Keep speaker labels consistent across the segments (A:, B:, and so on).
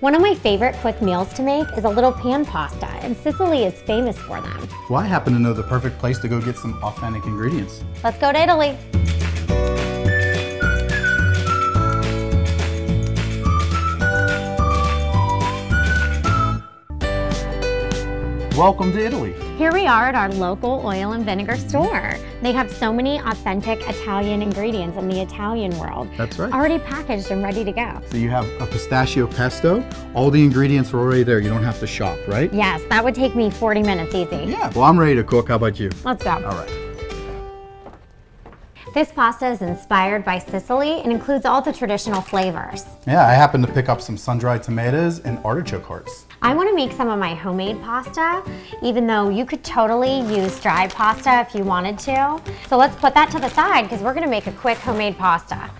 A: One of my favorite quick meals to make is a little pan pasta, and Sicily is famous for them.
B: Well, I happen to know the perfect place to go get some authentic ingredients.
A: Let's go to Italy.
B: Welcome to Italy.
A: Here we are at our local oil and vinegar store. They have so many authentic Italian ingredients in the Italian world.
B: That's right.
A: Already packaged and ready to go.
B: So you have a pistachio pesto. All the ingredients are already there. You don't have to shop, right?
A: Yes, that would take me 40 minutes easy.
B: Yeah, well, I'm ready to cook. How about you?
A: Let's go.
B: All right.
A: This pasta is inspired by Sicily and includes all the traditional flavors.
B: Yeah, I happened to pick up some sun-dried tomatoes and artichoke hearts.
A: I want to make some of my homemade pasta, even though you could totally use dry pasta if you wanted to. So let's put that to the side because we're going to make a quick homemade pasta.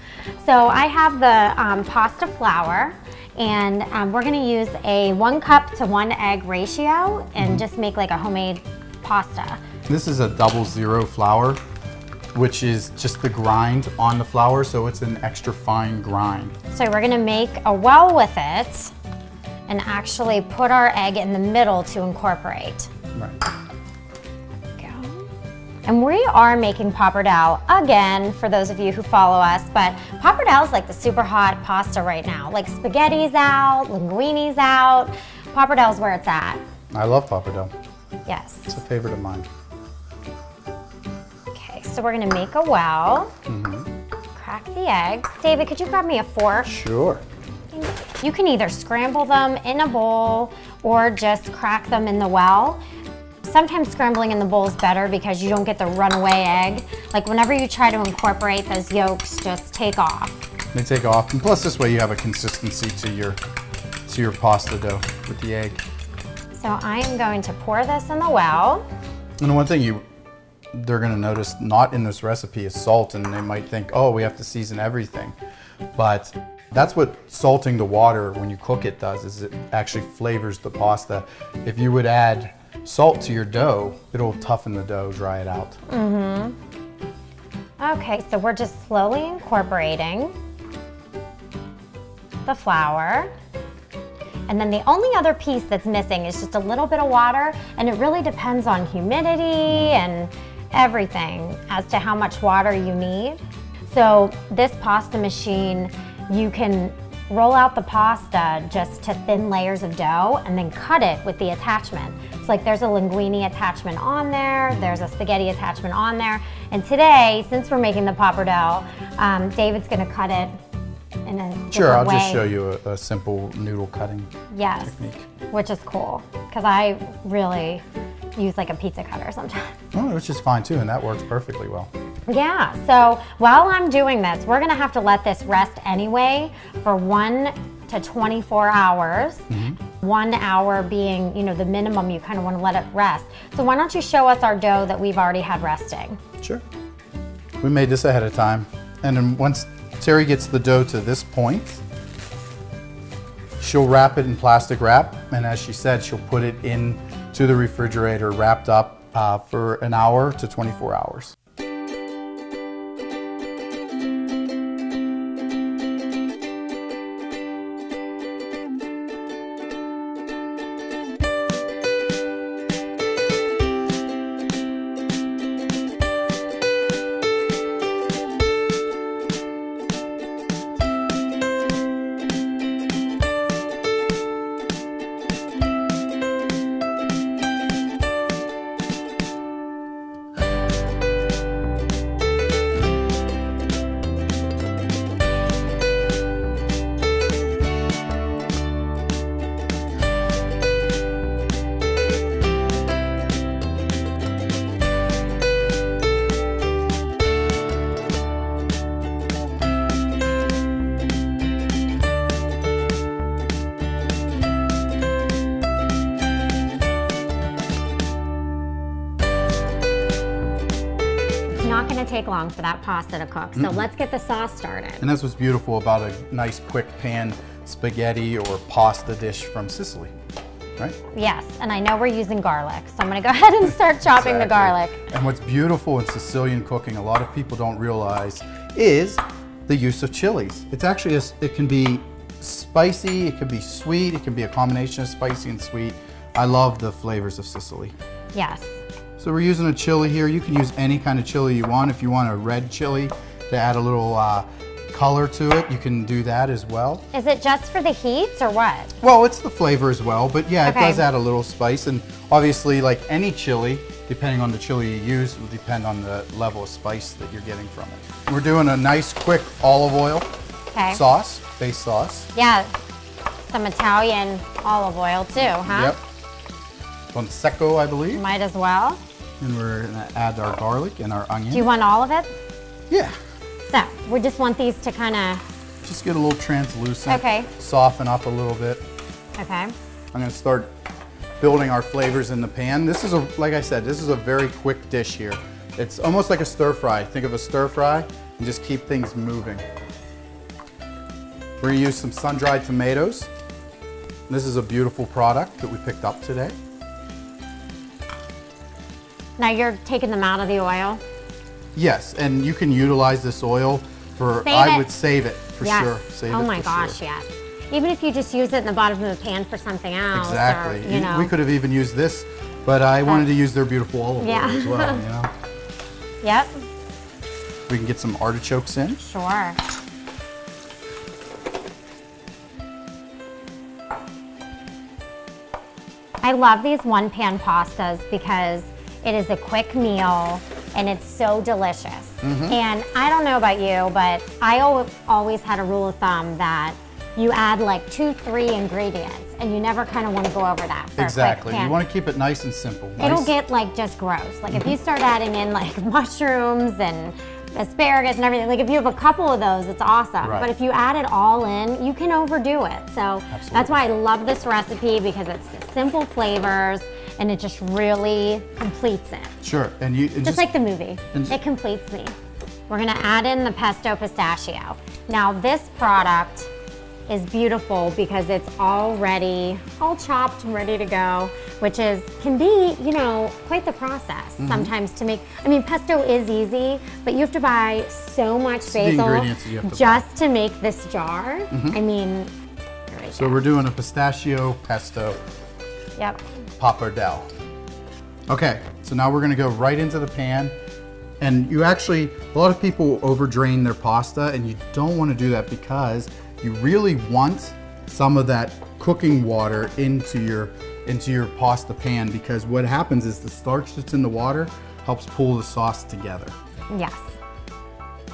A: So I have the pasta flour, and we're going to use a 1 cup to 1 egg ratio and just make like a homemade pasta.
B: This is a 00 flour, which is just the grind on the flour, so it's an extra fine grind.
A: So we're going to make a well with it and actually put our egg in the middle to incorporate.
B: Right.
A: Go. And we are making pappardelle again, for those of you who follow us, but pappardelle is like the super hot pasta right now. Like spaghetti's out, linguine's out, pappardelle is where it's at.
B: I love pappardelle.
A: Yes.
B: It's a favorite of mine.
A: Okay, so we're gonna make a well. Crack the eggs. David, could you grab me a fork?
B: Sure.
A: You can either scramble them in a bowl or just crack them in the well. Sometimes scrambling in the bowl is better because you don't get the runaway egg. Like whenever you try to incorporate, those yolks just take off.
B: They take off, and plus this way you have a consistency to your pasta dough with the egg.
A: So I am going to pour this in the well.
B: And one thing they're gonna notice not in this recipe is salt, and they might think, oh, we have to season everything. But that's what salting the water when you cook it does, is it actually flavors the pasta. If you would add salt to your dough, it'll toughen the dough, dry it out.
A: Okay, so we're just slowly incorporating the flour. And then the only other piece that's missing is just a little bit of water, and it really depends on humidity and everything as to how much water you need. So this pasta machine, you can roll out the pasta just to thin layers of dough and then cut it with the attachment. It's like there's a linguine attachment on there, there's a spaghetti attachment on there. And today, since we're making the pappardelle, David's gonna cut it in a different way.
B: Sure, I'll just show you a simple noodle cutting technique.
A: Which is cool, because I really use like a pizza cutter sometimes.
B: Oh, which is fine too, and that works perfectly well.
A: Yeah, so while I'm doing this, we're gonna have to let this rest anyway for 1 to 24 hours. 1 hour being, you know, the minimum you kind of want to let it rest. So why don't you show us our dough that we've already had resting?
B: Sure. We made this ahead of time, and then once Terry gets the dough to this point, she'll wrap it in plastic wrap, and as she said, she'll put it into the refrigerator wrapped up for an hour to 24 hours.
A: Not going to take long for that pasta to cook, so let's get the sauce started.
B: And that's what's beautiful about a nice quick pan spaghetti or pasta dish from Sicily, right?
A: Yes, and I know we're using garlic, so I'm going to go ahead and start chopping the garlic.
B: And what's beautiful in Sicilian cooking, a lot of people don't realize, is the use of chilies. It's actually, it can be spicy, it could be sweet, it can be a combination of spicy and sweet. I love the flavors of Sicily.
A: Yes.
B: So we're using a chili here. You can use any kind of chili you want. If you want a red chili to add a little color to it, you can do that as well.
A: Is it just for the heat or what?
B: Well, it's the flavor as well, but yeah,
A: Okay.
B: it does add a little spice. And obviously, like any chili, depending on the chili you use, will depend on the level of spice that you're getting from it. We're doing a nice, quick olive oil sauce, base sauce.
A: Yeah, some Italian olive oil too, huh?
B: Yep. Prosecco, I believe.
A: Might as well.
B: And we're gonna add our garlic and our onion.
A: Do you want all of it?
B: Yeah.
A: So, we just want these to kind of...
B: Just get a little translucent.
A: Okay.
B: Soften up a little bit.
A: Okay.
B: I'm gonna start building our flavors in the pan. This is like I said, this is a very quick dish here. It's almost like a stir fry. Think of a stir fry and just keep things moving. We're gonna use some sun-dried tomatoes. This is a beautiful product that we picked up today.
A: Now you're taking them out of the oil?
B: Yes, and you can utilize this oil for, I would save it for sure. Save
A: oh
B: it
A: my
B: for
A: gosh,
B: sure.
A: yes. Even if you just use it in the bottom of the pan for something else.
B: Exactly.
A: Or, you know.
B: We could have even used this, but I wanted to use their beautiful olive oil as well, you know?
A: Yep.
B: We can get some artichokes in.
A: Sure. I love these one-pan pastas because it is a quick meal and it's so delicious. And I don't know about you, but I always had a rule of thumb that you add like 2-3 ingredients and you never kind of want to go over that for
B: Exactly.
A: a quick pan.
B: You want to keep it nice and simple.
A: It'll get like just gross. Like if you start adding in like mushrooms and asparagus and everything, like if you have a couple of those, it's awesome.
B: Right.
A: But if you add it all in, you can overdo it. So that's why I love this recipe, because it's simple flavors and it just really completes it.
B: Sure, and you
A: Just like the movie, it completes me. We're gonna add in the pesto pistachio. Now this product is beautiful because it's already all chopped and ready to go, which can be, you know, quite the process sometimes to make. I mean, pesto is easy, but you have to buy so much basil just to make this jar. I mean,
B: so we're doing a pistachio pesto.
A: Yep.
B: Pappardelle. Okay, so now we're gonna go right into the pan. And you actually, a lot of people over drain their pasta, and you don't wanna do that because you really want some of that cooking water into your pasta pan, because what happens is the starch that's in the water helps pull the sauce together.
A: Yes.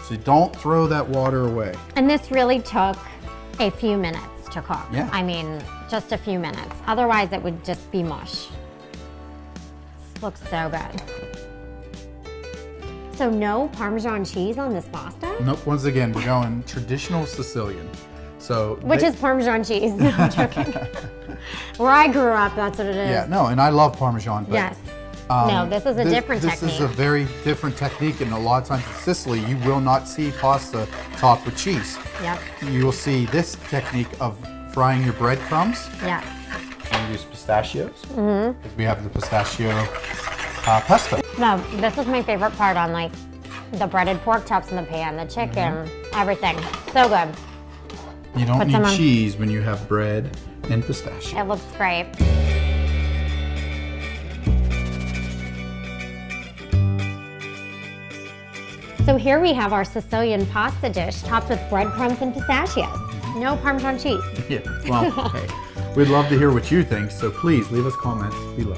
B: So don't throw that water away.
A: And this really took a few minutes to cook.
B: Yeah.
A: I mean, just a few minutes. Otherwise it would just be mush. This looks so good. So no Parmesan cheese on this pasta?
B: Nope, once again, we're going traditional Sicilian. So
A: Which is Parmesan cheese, no, I'm joking. Where I grew up, that's what it is.
B: Yeah, no, and I love Parmesan, but
A: yes. No, this is a different technique.
B: This is a very different technique, and a lot of times in Sicily, you will not see pasta topped with cheese.
A: Yep.
B: You will see this technique of frying your breadcrumbs.
A: Yes.
B: And we use pistachios, because we have the pistachio pesto.
A: No, this is my favorite part on like the breaded pork chops in the pan, the chicken, everything. So good.
B: You don't need cheese when you have bread and pistachio.
A: It looks great. So here we have our Sicilian pasta dish topped with breadcrumbs and pistachios. No Parmesan cheese.
B: Yeah, well, hey, we'd love to hear what you think, so please leave us comments below.